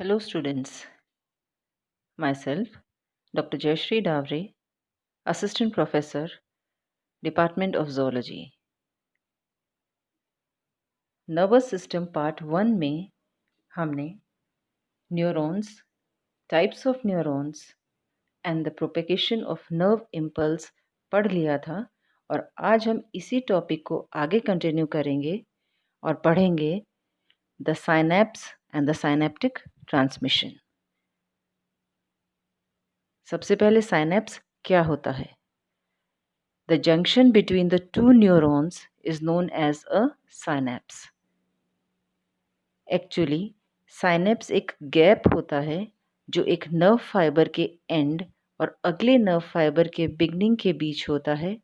Hello students, myself Dr. Jayashree Davre, Assistant Professor, Department of Zoology. Nervous system part 1 में हमने neurons, types of neurons and the propagation of nerve impulse पढ़ लिया था और आज हम इसी टॉपिक को आगे कंटिन्यू करेंगे और पढ़ेंगे the synapse and the synaptic transmission. सबसे पहले साइनैप्स क्या होता है? The junction between the two neurons is known as a synapse. Actually, synapse एक गैप होता है जो एक नर्व फाइबर के एंड और अगले नर्व फाइबर के बिगनिंग के बीच होता है,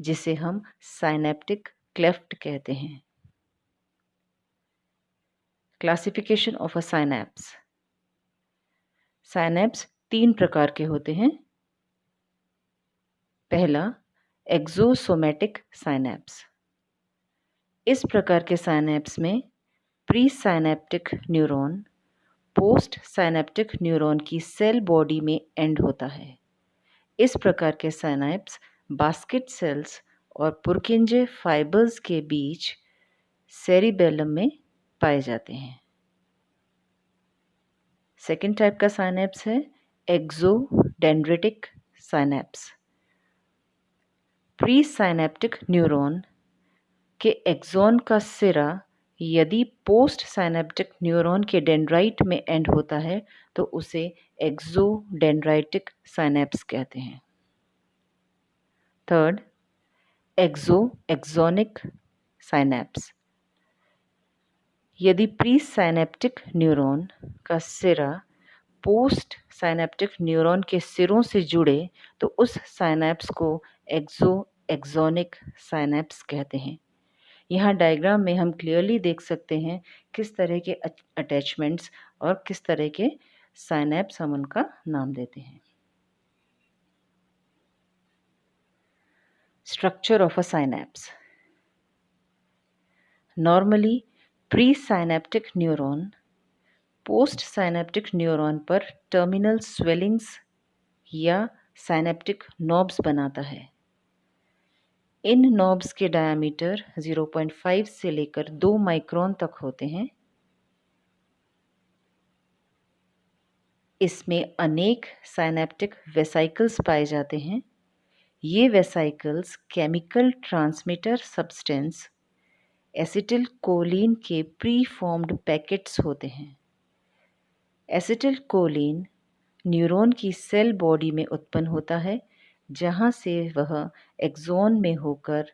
जिसे हम साइनेप्टिक क्लेफ्ट कहते हैं। Classification of a synapse. Synapse 3 प्रकार के होते हैं। पहला, एक्सोसोमैटिक साइनैप्स। इस प्रकार के साइनैप्स में pre synaptic neuron post synaptic neuron की सेल बॉडी में एंड होता है। इस प्रकार के साइनैप्स बास्केट सेल्स और पुर्किंजे फाइबर्स के बीच सेरिबेलम में पाए जाते हैं। सेकेंड टाइप का साइनैप्स है axodendritic synapse. Pre synaptic neuron के एक्सॉन का सिरा यदि पोस्ट साइनेप्टिक न्यूरॉन के डेंड्राइट में एंड होता है तो उसे एक्सोडेंड्राइटिक साइनैप्स कहते हैं। Third, axonic synapse. यदि प्री साइनेप्टिक न्यूरॉन का सिरा पोस्ट साइनेप्टिक न्यूरॉन के सिरों से जुड़े तो उस साइनैप्स को एक्सोनिक साइनैप्स कहते हैं। यहाँ डायग्राम में हम क्लियरली देख सकते हैं किस तरह के अटैचमेंट्स और किस तरह के साइनैप्स हम उनका नाम देते हैं। Structure of a synapse. Normally pre synaptic neuron post synaptic neuron पर टर्मिनल स्वेलिंग्स या साइनेप्टिक नॉब्स बनाता है। इन नॉब्स के डायमीटर 0.5 से लेकर 2 माइक्रोन तक होते हैं। इसमें अनेक साइनेप्टिक वेसाइकल्स पाए जाते हैं। ये vesicles chemical transmitter substance acetylcholine के प्री फॉर्म्ड पैकेट्स होते हैं। एसिटिलकोलिन न्यूरॉन की सेल बॉडी में उत्पन्न होता है, जहाँ से वह एक्सॉन में होकर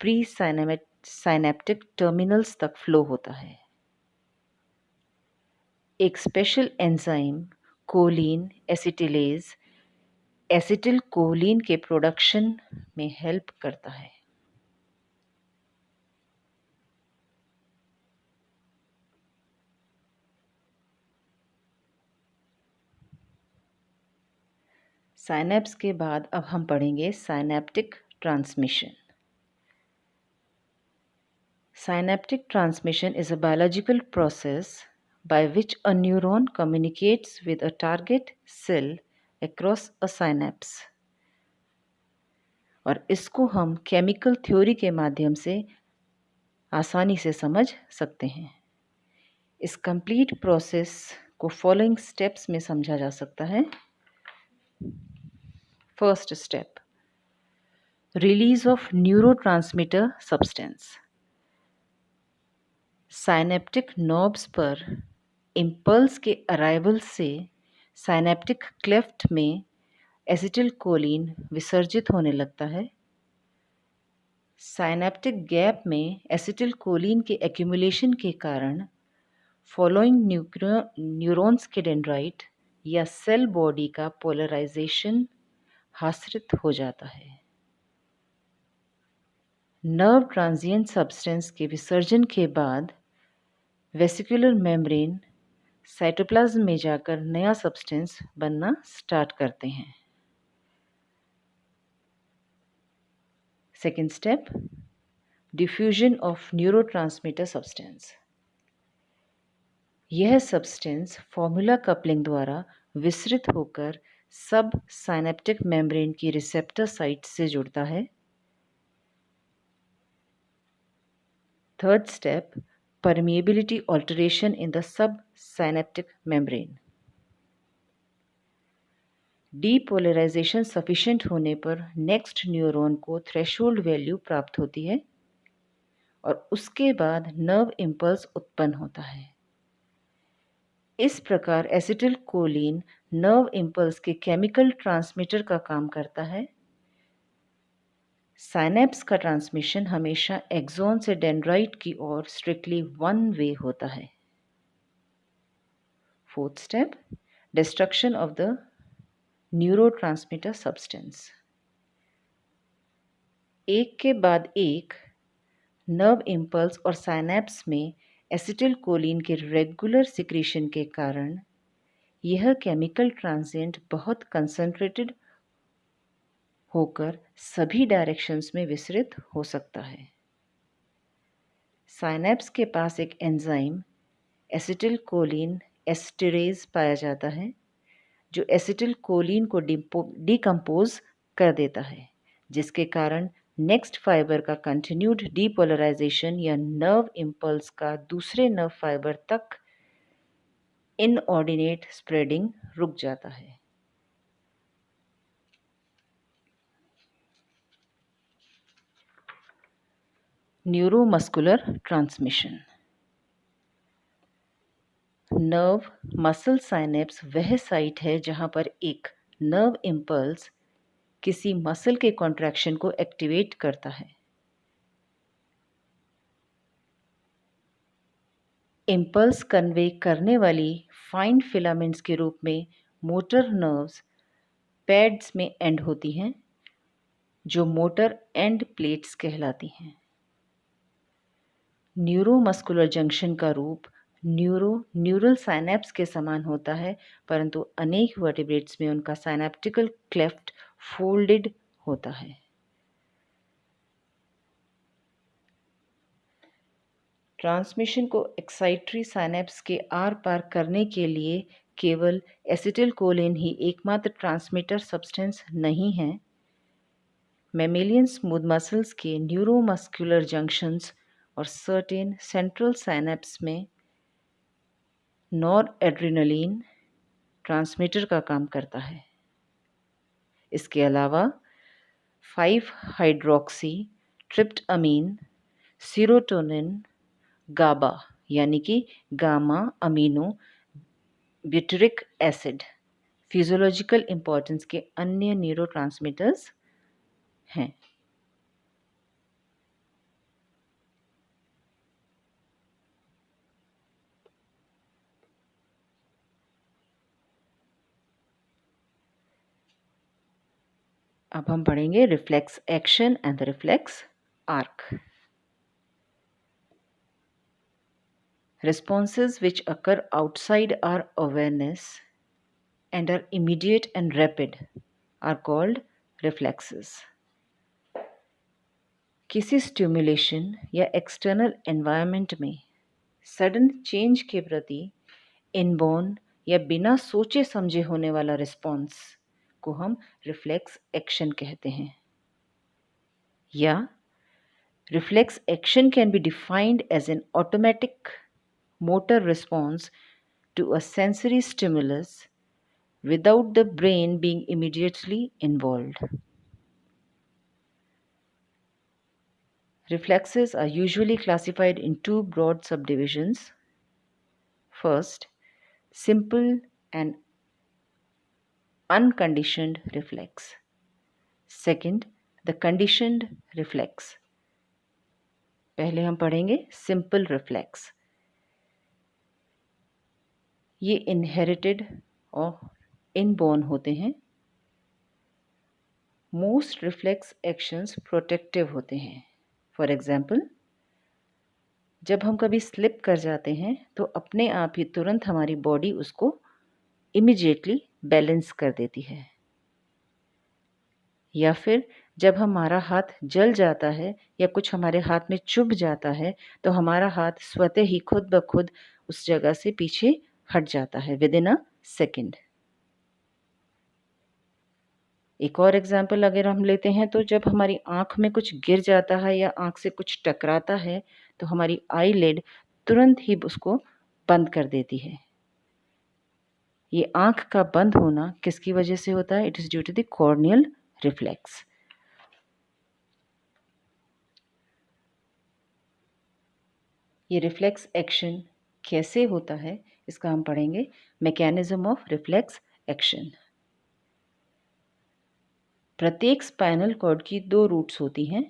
प्री साइनेप्टिक टर्मिनल्स तक फ्लो होता है। एक स्पेशल एंजाइम कोलिन एसिटिलेज एसिटिलकोलिन के प्रोडक्शन में हेल्प करता है। साइनैप्स के बाद अब हम पढ़ेंगे synaptic transmission. Synaptic transmission is a biological process by which a neuron communicates with a target cell across a synapse. और इसको हम केमिकल थ्योरी के माध्यम से आसानी से समझ सकते हैं। इस कंप्लीट प्रोसेस को फॉलोइंग स्टेप्स में समझा जा सकता है। First step, release of neurotransmitter substance. Synaptic knobs पर इम्पल्स के अराइवल से साइनेप्टिक क्लेफ्ट में एसिटिलकोलिन विसर्जित होने लगता है। साइनेप्टिक गैप में एसिटिलकोलिन के एक्यूमुलेशन के कारण फॉलोइंग न्यूरॉन्स के डेंड्राइट या सेल बॉडी का पोलराइजेशन हासिल हो जाता है। नर्व ट्रांजिएंट सब्सटेंस के विसर्जन के बाद वेसिकुलर मेम्ब्रेन साइटोप्लाज्म में जाकर नया सब्सटेंस बनना स्टार्ट करते हैं। Second step, diffusion of neurotransmitter substance. यह सब्सटेंस फॉर्मूला कपलिंग द्वारा विसरित होकर सब साइनेप्टिक मेम्ब्रेन की रिसेप्टर साइट से जुड़ता है। Third step, permeability alteration in the subsynaptic membrane. Depolarisation sufficient होने पर नेक्स्ट न्यूरॉन को थ्रेशोल्ड वैल्यू प्राप्त होती है और उसके बाद नर्व इम्पल्स उत्पन्न होता है। इस प्रकार एसिटिल कोलिन नर्व इम्पल्स के केमिकल ट्रांसमीटर का काम करता है। साइनेप्स का ट्रांसमिशन हमेशा एक्सॉन से डेंड्राइट की ओर स्ट्रिक्टली वन वे होता है। Fourth step, destruction of the neurotransmitter substance. एक के बाद एक नर्व इम्पल्स और साइनेप्स में एसिटिल कोलिन के रेगुलर सिक्रीशन के कारण यह केमिकल ट्रांजिएंट बहुत कंसंट्रेटेड होकर सभी डायरेक्शंस में विसरित हो सकता है। साइनेप्स के पास एक एंजाइम एसिटिल कोलिन एस्टरेज पाया जाता है जो एसिटिल कोलिन को डिकम्पोज कर देता है, जिसके कारण नेक्स्ट फाइबर का कंटिन्यूड डीपोलराइजेशन या नर्व इम्पल्स का दूसरे नर्व फाइबर तक इनऑर्डिनेट स्प्रेडिंग रुक जाता है। Neuromuscular transmission. Nerve muscle synapse वह साइट है जहां पर एक नर्व इम्पल्स किसी मसल के कॉन्ट्रैक्शन को एक्टिवेट करता है। इम्पल्स कन्वे करने वाली फाइन फिलामेंट्स के रूप में मोटर नर्व्स पैड्स में एंड होती हैं जो मोटर एंड प्लेट्स कहलाती हैं। न्यूरोमस्कुलर जंक्शन का रूप न्यूरल साइनेप्स के समान होता है, परंतु अनेक वर्टिब्रेट्स में उनका साइनेप्टिकल क्लेफ्ट फोल्डेड होता है। ट्रांसमिशन को एक्साइटरी साइनेप्स के आर पार करने के लिए केवल एसिटिल कोलिन ही एकमात्र ट्रांसमीटर सब्सटेंस नहीं है। मैमेलियन स्मूथ मसल्स के न्यूरोमस्कुलर जंक्शंस और सर्टेन सेंट्रल साइनेप्स में नॉरएड्रेनालिन ट्रांसमीटर का काम करता है। इसके अलावा 5 हाइड्रोक्सी ट्रिप्टअमीन, सीरोटोनिन, गाबा यानी कि gamma amino butyric acid physiological importance के अन्य न्यूरोट्रांसमीटर्स हैं। अब हम पढ़ेंगे reflex action and the reflex arc. Responses which occur outside our awareness and are immediate and rapid are called reflexes. किसी स्टिमुलेशन या एक्सटर्नल एनवायरनमेंट में सडन चेंज के प्रति इनबॉर्न या बिना सोचे समझे होने वाला रिस्पॉन्स को हम रिफ्लेक्स एक्शन कहते हैं। या reflex action can be defined as an automatic motor response to a sensory stimulus without the brain being immediately involved. Reflexes are usually classified in two broad subdivisions. First, simple and unconditioned reflex. Second, the conditioned reflex. पहले हम पढ़ेंगे simple reflex. ये inherited और inborn होते हैं। Most reflex actions protective होते हैं। For example, जब हम कभी स्लिप कर जाते हैं तो अपने आप ही तुरंत हमारी बॉडी उसको इमिजिएटली बैलेंस कर देती है। या फिर जब हमारा हाथ जल जाता है या कुछ हमारे हाथ में चुभ जाता है तो हमारा हाथ स्वतः ही खुद ब खुद उस जगह से पीछे हट जाता है विदिन अ सेकेंड। एक और एग्जाम्पल अगर हम लेते हैं तो जब हमारी आँख में कुछ गिर जाता है या आँख से कुछ टकराता है तो हमारी आईलिड तुरंत ही उसको बंद कर देती है। ये आँख का बंद होना किसकी वजह से होता है? It is due to the corneal reflex. ये रिफ्लेक्स एक्शन कैसे होता है इसका हम पढ़ेंगे। Mechanism of reflex action. प्रत्येक स्पाइनल कॉर्ड की दो रूट्स होती हैं,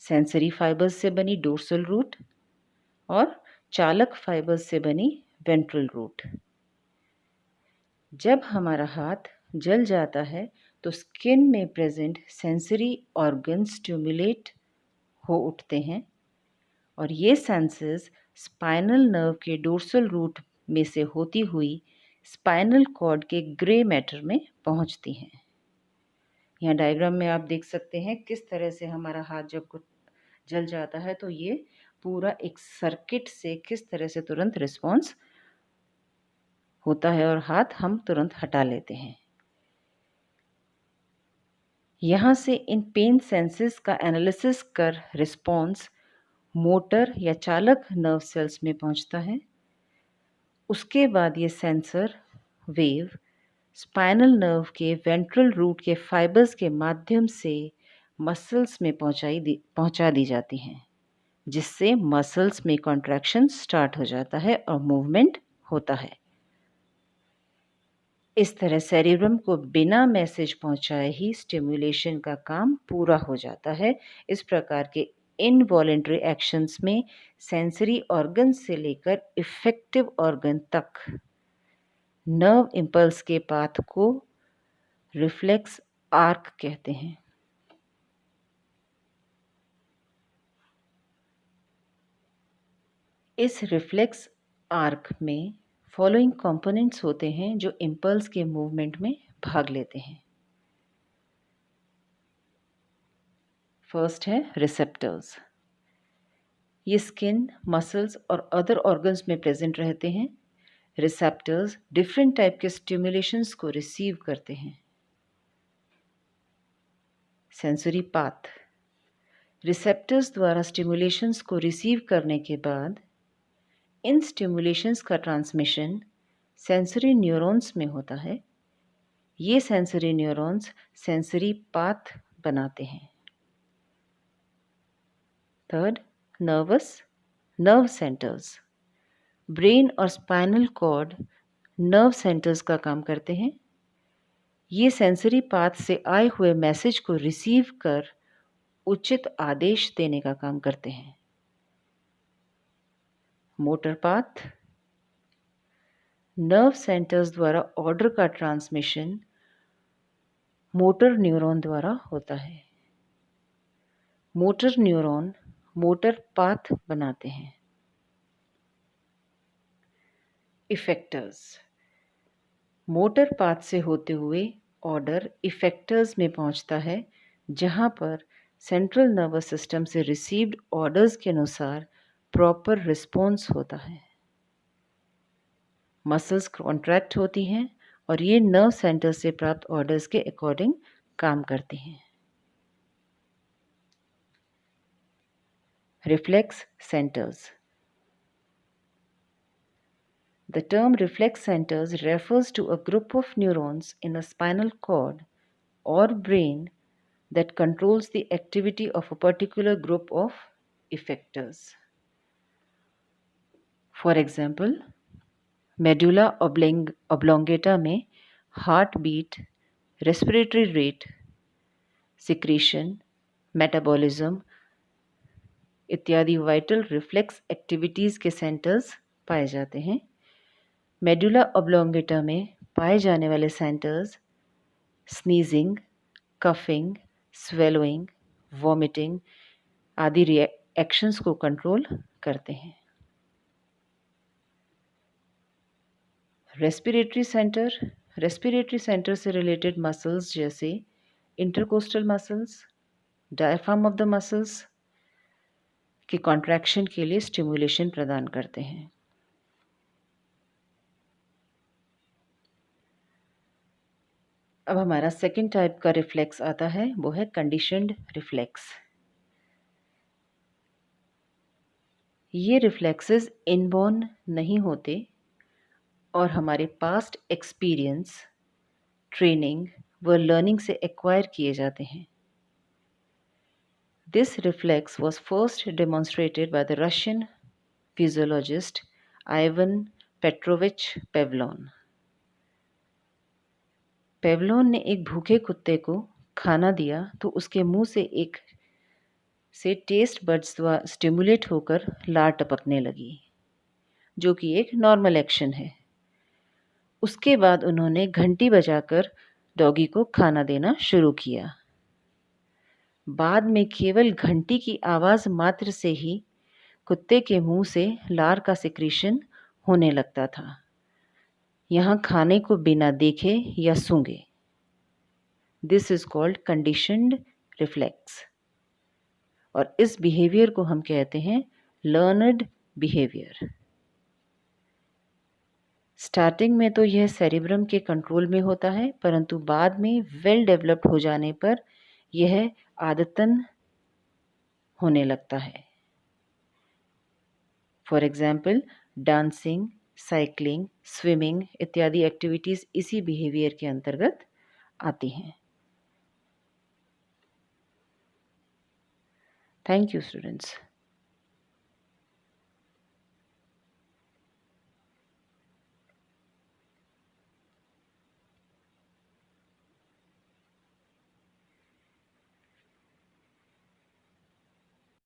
सेंसरी फाइबर्स से बनी डोर्सल रूट और चालक फाइबर्स से बनी वेंट्रल रूट। जब हमारा हाथ जल जाता है तो स्किन में प्रेजेंट सेंसरी ऑर्गन स्टिमुलेट हो उठते हैं और ये सेंसेस स्पाइनल नर्व के डोर्सल रूट में से होती हुई स्पाइनल कॉर्ड के ग्रे मैटर में पहुंचती हैं। यहाँ डायग्राम में आप देख सकते हैं किस तरह से हमारा हाथ जब कुछ जल जाता है तो ये पूरा एक सर्किट से किस तरह से तुरंत रिस्पॉन्स होता है और हाथ हम तुरंत हटा लेते हैं। यहाँ से इन पेन सेंसेस का एनालिसिस कर रिस्पॉन्स मोटर या चालक नर्व सेल्स में पहुँचता है। उसके बाद ये सेंसर वेव स्पाइनल नर्व के वेंट्रल रूट के फाइबर्स के माध्यम से मसल्स में पहुंचा दी जाती हैं, जिससे मसल्स में कॉन्ट्रैक्शन स्टार्ट हो जाता है और मूवमेंट होता है। इस तरह सेरिब्रम को बिना मैसेज पहुंचाए ही स्टिमुलेशन का काम पूरा हो जाता है। इस प्रकार के इनवॉलेंट्री एक्शंस में सेंसरी ऑर्गन से लेकर इफेक्टिव ऑर्गन तक नर्व इम्पल्स के पाथ को रिफ्लेक्स आर्क कहते हैं। इस रिफ्लेक्स आर्क में फॉलोइंग कंपोनेंट्स होते हैं जो इम्पल्स के मूवमेंट में भाग लेते हैं। फर्स्ट है रिसेप्टर्स। ये स्किन, मसल्स और अदर ऑर्गन्स में प्रेजेंट रहते हैं। रिसेप्टर्स डिफरेंट टाइप के स्टिमुलेशंस को रिसीव करते हैं। Sensory path. रिसेप्टर्स द्वारा स्टिमुलेशंस को रिसीव करने के बाद इन स्टिमुलेशंस का ट्रांसमिशन सेंसरी न्यूरॉन्स में होता है। ये सेंसरी न्यूरॉन्स सेंसरी पाथ बनाते हैं। Third, nerve centres. ब्रेन और स्पाइनल कॉर्ड नर्व सेंटर्स का काम करते हैं। ये सेंसरी पाथ से आए हुए मैसेज को रिसीव कर उचित आदेश देने का काम करते हैं। Motor path. नर्व सेंटर्स द्वारा ऑर्डर का ट्रांसमिशन मोटर न्यूरॉन द्वारा होता है। मोटर न्यूरॉन मोटर पाथ बनाते हैं। इफेक्टर्स। मोटर पाथ से होते हुए ऑर्डर इफेक्टर्स में पहुंचता है, जहां पर सेंट्रल नर्वस सिस्टम से रिसीव्ड ऑर्डर्स के अनुसार प्रॉपर रिस्पॉन्स होता है। मसल्स कॉन्ट्रैक्ट होती हैं और ये नर्व सेंटर से प्राप्त ऑर्डर्स के अकॉर्डिंग काम करती हैं। Reflex centres. The term reflex centers refers to a group of neurons in a spinal cord or brain that controls the activity of a particular group of effectors. For example, medulla oblongata में heart beat, respiratory rate, secretion, metabolism इत्यादि vital reflex activities के centres पाए जाते हैं। Medulla oblongata में पाए जाने वाले centres sneezing, coughing, swallowing, vomiting आदि रिएक्शंस को कंट्रोल करते हैं। रेस्पिरेटरी सेंटर से रिलेटेड मसल्स जैसे intercostal muscles, diaphragm of the muscles के कॉन्ट्रैक्शन के लिए स्टिमुलेशन प्रदान करते हैं। अब हमारा सेकेंड टाइप का रिफ्लेक्स आता है, वो है कंडीशनड रिफ्लेक्स। ये रिफ्लेक्सेस इनबॉर्न नहीं होते और हमारे पास्ट एक्सपीरियंस, ट्रेनिंग व लर्निंग से एक्वायर किए जाते हैं। This reflex was first demonstrated by the Russian physiologist Ivan Petrovich Pavlov। पेवलोन ने एक भूखे कुत्ते को खाना दिया तो उसके मुंह से टेस्ट बड्स द्वारा स्टिमुलेट होकर लार टपकने लगी, जो कि एक नॉर्मल एक्शन है। उसके बाद उन्होंने घंटी बजाकर डॉगी को खाना देना शुरू किया। बाद में केवल घंटी की आवाज़ मात्र से ही कुत्ते के मुंह से लार का सिक्रीशन होने लगता था, यहाँ खाने को बिना देखे या सूंघे। This is called conditioned reflex और इस बिहेवियर को हम कहते हैं लर्नड बिहेवियर। स्टार्टिंग में तो यह सेरिब्रम के कंट्रोल में होता है, परंतु बाद में वेल डेवलप्ड हो जाने पर यह आदतन होने लगता है। For example dancing, cycling, swimming इत्यादि एक्टिविटीज़ इसी बिहेवियर के अंतर्गत आती हैं। Thank you students.